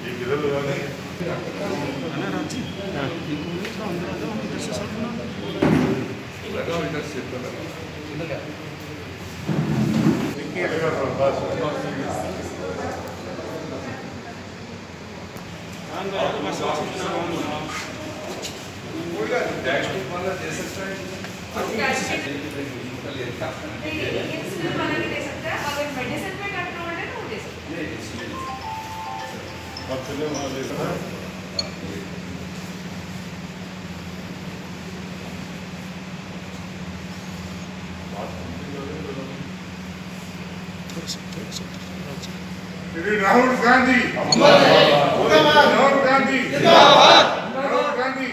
ये किधर लगा देंगे? लगाओ इधर से तो लगाओ। लगेगा थोड़ा पास। डैशबोर्ड वाला दे सकता है? नहीं, इंसुलिन वाला नहीं दे सकता। अगर मेडिसिन पे कंट्रोल है तो वो दे सकता है। अब चले वहाँ ले सकता है। Shri Rahul Gandhi Rahul Gandhi Rahul Gandhi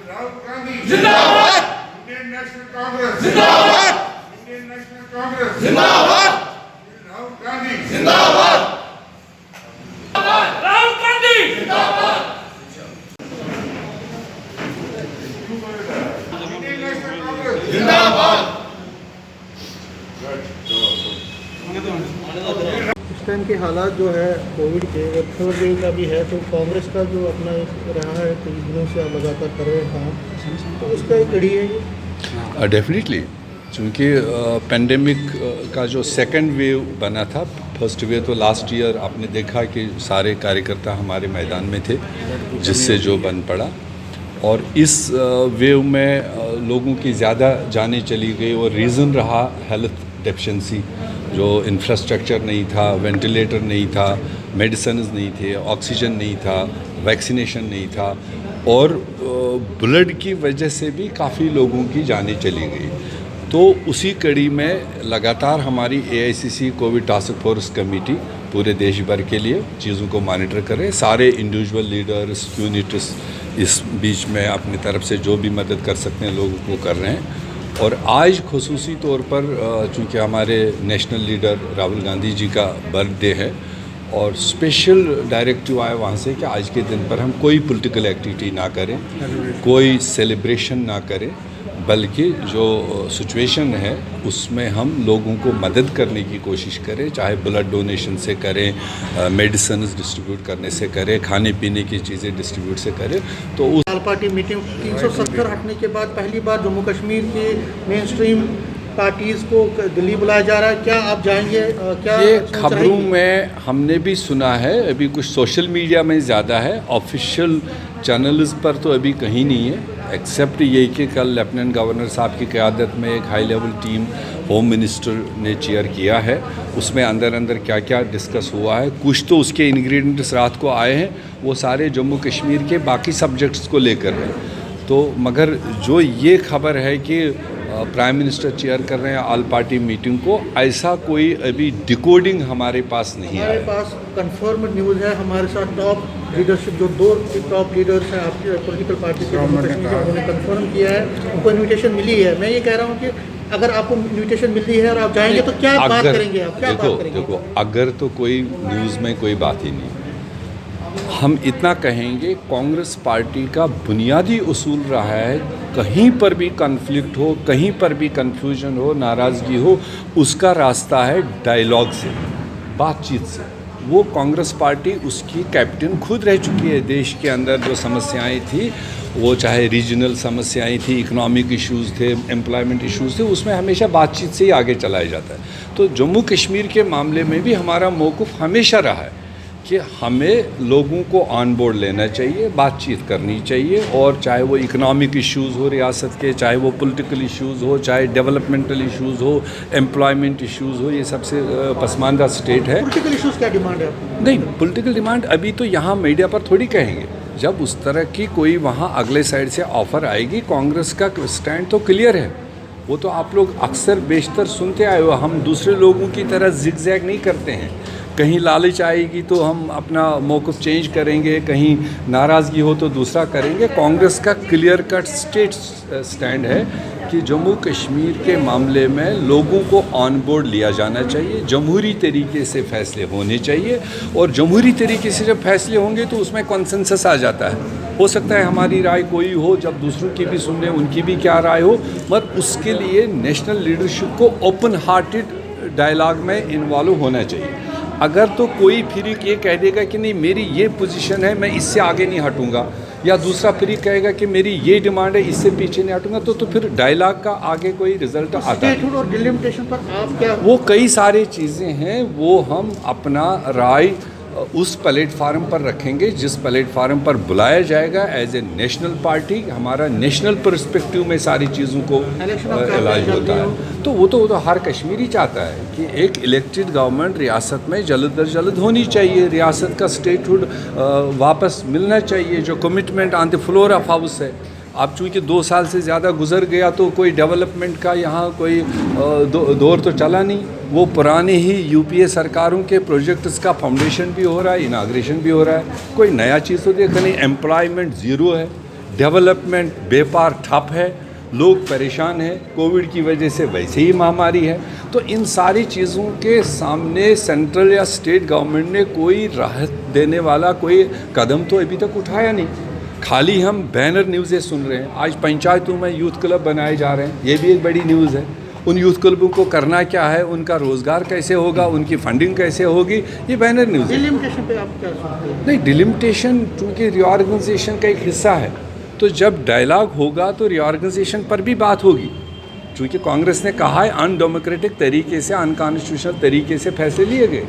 Rahul Gandhi Indian national Congress Indian national Congress Rahul Gandhi Rahul Gandhi Indian national Congress इस टाइम के हालात जो है कोविड के थर्ड वेव का भी है, तो कांग्रेस का जो अपना रहा है कई दिनों से आप लगातार कर रहे हैं काम, तो उसका एक कड़ी है ये। डेफिनेटली, चूँकि पेंडेमिक का जो सेकंड वेव बना था, फर्स्ट वेव तो लास्ट ईयर आपने देखा कि सारे कार्यकर्ता हमारे मैदान में थे, जिससे जो बन पड़ा। और इस वेव में लोगों की ज़्यादा जानें चली गई और रीज़न रहा हेल्थ डेफिशिएंसी, जो इंफ्रास्ट्रक्चर नहीं था, वेंटिलेटर नहीं था, मेडिसिन्स नहीं थे, ऑक्सीजन नहीं था, वैक्सीनेशन नहीं था, और ब्लड की वजह से भी काफ़ी लोगों की जानें चली गई। तो उसी कड़ी में लगातार हमारी AICC Covid task force committee पूरे देश भर के लिए चीज़ों को मॉनिटर कर रहे हैं। सारे इंडिविजुअल लीडर्स, यूनिट्स इस बीच में अपनी तरफ से जो भी मदद कर सकते हैं लोगों को कर रहे हैं। और आज खुसूसी तौर पर चूँकि हमारे नेशनल लीडर राहुल गांधी जी का बर्थडे है, और स्पेशल डायरेक्टिव आया वहाँ से कि आज के दिन पर हम कोई पॉलिटिकल एक्टिविटी ना करें, कोई सेलिब्रेशन ना करें, बल्कि जो सिचुएशन है उसमें हम लोगों को मदद करने की कोशिश करें, चाहे ब्लड डोनेशन से करें, मेडिसिन डिस्ट्रीब्यूट करने से करें, खाने पीने की चीज़ें डिस्ट्रीब्यूट से करें। तो उस ऑल पार्टी मीटिंग 370 हटने के बाद पहली बार जम्मू कश्मीर के मेन स्ट्रीम पार्टीज़ को दिल्ली बुलाया जा रहा है, क्या आप जाएंगे? क्या ये खबरों में हमने भी सुना है, अभी कुछ सोशल मीडिया में ज़्यादा है, ऑफिशियल चैनल्स पर तो अभी कहीं नहीं है, एक्सेप्ट ये कि कल लेफ्टिनेंट गवर्नर साहब की क़यादत में एक high level team home minister ने चेयर किया है। उसमें अंदर अंदर क्या क्या डिस्कस हुआ है, कुछ तो उसके इंग्रेडिएंट्स रात को आए हैं, वो सारे जम्मू कश्मीर के बाकी सब्जेक्ट्स को लेकर हैं। तो मगर जो ये खबर है कि प्राइम मिनिस्टर चेयर कर रहे हैं ऑल पार्टी मीटिंग को, ऐसा कोई अभी डिकोडिंग हमारे पास नहीं है। हमारे पास कंफर्म न्यूज़ है, हमारे साथ टॉप लीडरशिप जो 2 टॉप लीडर्स हैं आपकी पॉलिटिकल पार्टी के जम्मू कश्मीर से, उन्होंने कंफर्म किया है, उनको इन्विटेशन मिली है। मैं ये कह रहा हूँ कि अगर आपको इन्विटेशन मिलती है और आप जाएंगे तो क्या बात करेंगे आप? क्या बात करेंगे? देखो, अगर तो कोई न्यूज़ में कोई बात ही नहीं, हम इतना कहेंगे कांग्रेस पार्टी का बुनियादी उसूल रहा है, कहीं पर भी कन्फ्लिक्ट हो, कहीं पर भी कन्फ्यूजन हो, नाराज़गी हो, उसका रास्ता है डायलॉग से, बातचीत से। वो कांग्रेस पार्टी उसकी कैप्टन खुद रह चुकी है। देश के अंदर जो समस्याएं थी, वो चाहे रीजनल समस्याएं थी, इकोनॉमिक इश्यूज़ थे, एम्प्लॉयमेंट इश्यूज़ थे, उसमें हमेशा बातचीत से ही आगे चलाया जाता है। तो जम्मू कश्मीर के मामले में भी हमारा मौक़िफ़ हमेशा रहा है कि हमें लोगों को ऑन बोर्ड लेना चाहिए, बातचीत करनी चाहिए, और चाहे वो इकोनॉमिक इश्यूज़ हो रियासत के, चाहे वो पॉलिटिकल इश्यूज़ हो, चाहे डेवलपमेंटल इश्यूज़ हो, एम्प्लॉयमेंट इश्यूज़ हो, ये सबसे पसमानदा स्टेट है। पॉलिटिकल इश्यूज़ क्या डिमांड है आपकी? नहीं, पॉलिटिकल डिमांड अभी तो यहाँ मीडिया पर थोड़ी कहेंगे, जब उस तरह की कोई वहाँ अगले साइड से ऑफ़र आएगी। कांग्रेस का स्टैंड तो क्लियर है, वो तो आप लोग अक्सर बेशतर सुनते आए हो। हम दूसरे लोगों की तरह जिगजैग नहीं करते हैं, कहीं लालच आएगी तो हम अपना मौक़िफ़ चेंज करेंगे, कहीं नाराज़गी हो तो दूसरा करेंगे। कांग्रेस का क्लियर कट स्टैंड है कि जम्मू कश्मीर के मामले में लोगों को ऑन बोर्ड लिया जाना चाहिए, जमहूरी तरीके से फ़ैसले होने चाहिए, और जमहूरी तरीके से जब फैसले होंगे तो उसमें कॉन्सेंसस आ जाता है। हो सकता है हमारी राय कोई हो, जब दूसरों की भी सुन लें उनकी भी क्या राय हो, मगर उसके लिए नेशनल लीडरशिप को ओपन हार्टेड डायलॉग में इन्वॉल्व होना चाहिए। अगर तो कोई फिरीक ये कह देगा कि नहीं मेरी ये पोजीशन है, मैं इससे आगे नहीं हटूंगा, या दूसरा फिरीक कहेगा कि मेरी ये डिमांड है, इससे पीछे नहीं हटूंगा, तो फिर डायलॉग का आगे कोई रिजल्ट आता है। स्टेटहुड और डिलिमिटेशन पर आप क्या वो कई सारी चीज़ें हैं, वो हम अपना राय उस प्लेटफार्म पर रखेंगे जिस प्लेटफार्म पर बुलाया जाएगा। एज ए नेशनल पार्टी हमारा नेशनल पर्सपेक्टिव में सारी चीज़ों को इलाज होता है। तो वो तो हर कश्मीरी चाहता है कि एक इलेक्टेड गवर्नमेंट रियासत में जल्द अज जल्द होनी चाहिए, रियासत का स्टेटहुड वापस मिलना चाहिए, जो commitment on the floor of house है। अब चूँकि 2 साल से ज़्यादा गुजर गया तो कोई डेवलपमेंट का यहाँ कोई दौर तो चला नहीं। वो पुराने ही यूपीए सरकारों के प्रोजेक्ट्स का फाउंडेशन भी हो रहा है, इनाग्रेशन भी हो रहा है, कोई नया चीज़ तो देखा नहीं। एम्प्लॉयमेंट ज़ीरो है, डेवलपमेंट बेपार ठप है, लोग परेशान हैं, कोविड की वजह से वैसे ही महामारी है। तो इन सारी चीज़ों के सामने सेंट्रल या स्टेट गवर्नमेंट ने कोई राहत देने वाला कोई कदम तो अभी तक उठाया नहीं। खाली हम बैनर न्यूज़ें सुन रहे हैं। आज पंचायतों में यूथ क्लब बनाए जा रहे हैं, ये भी एक बड़ी न्यूज़ है। उन यूथ क्लबों को करना क्या है, उनका रोज़गार कैसे होगा, उनकी फंडिंग कैसे होगी, ये बैनर न्यूज़ है। डिलिमिटेशन पे आप क्या सोचते हैं? नहीं, डिलिमिटेशन चूँकि रिऑर्गेनाइजेशन का एक हिस्सा है, तो जब डायलॉग होगा तो रिऑर्गेनाइजेशन पर भी बात होगी। चूँकि कांग्रेस ने कहा है अनडेमोक्रेटिक तरीके से, अनकॉन्स्टिट्यूशनल तरीके से फैसले लिए गए।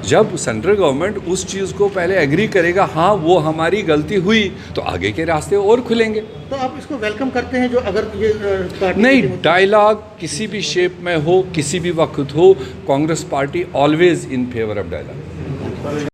जब सेंट्रल गवर्नमेंट उस चीज़ को पहले एग्री करेगा, हाँ वो हमारी गलती हुई, तो आगे के रास्ते और खुलेंगे। तो आप इसको वेलकम करते हैं जो अगर ये पार्टी नहीं, डायलॉग किसी भी शेप में हो, किसी भी वक्त हो, Congress party always in favour of dialogue.